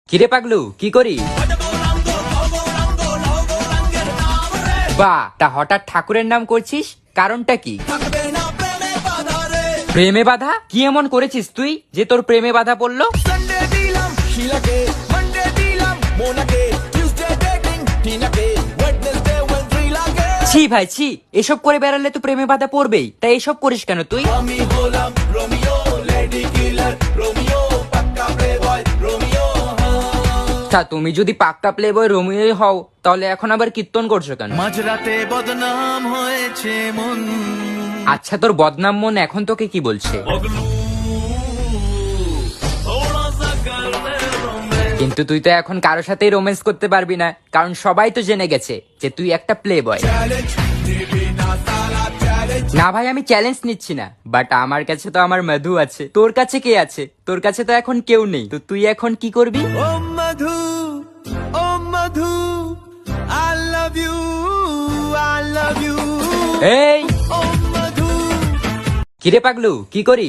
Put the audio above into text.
কিরে পাগলু, কি করি? বাহ, তা হঠাৎ ঠাকুরের নাম করছিস, কারণটা কি? প্রেমে বাধা? কি এমন করেছিস তুই যে তোর প্রেমে বাধা পড়লো? ছি ভাই ছি, এসব করে বেড়ালে তো প্রেমে বাধা পড়বেই, তাই এসব করিস কেন তুই? তা তুমি যদি পাক্কা প্লে বয় রোমিও হও, তাহলে এখন আবার কীর্তন করছো কেন? মাঝরাতে বদনাম হয়েছে মন। আচ্ছা, তোর বদনাম মন এখন তোকে কি বলছে? কিন্তু তুই তো এখন কারোর সাথেই রোম্যান্স করতে পারবি না, কারণ সবাই তো জেনে গেছে যে তুই একটা প্লে বয়। না ভাই, আমি চ্যালেঞ্জ নিচ্ছি না, বাট আমার কাছে তো আমার মধু আছে। তোর কাছে কে আছে? তোর কাছে তো এখন কেউ নেই, তো তুই এখন কি করবি? ও মধু, ও মধু, I love you, I love you. এই ও মধু। কিরে পাগলু, কি করি?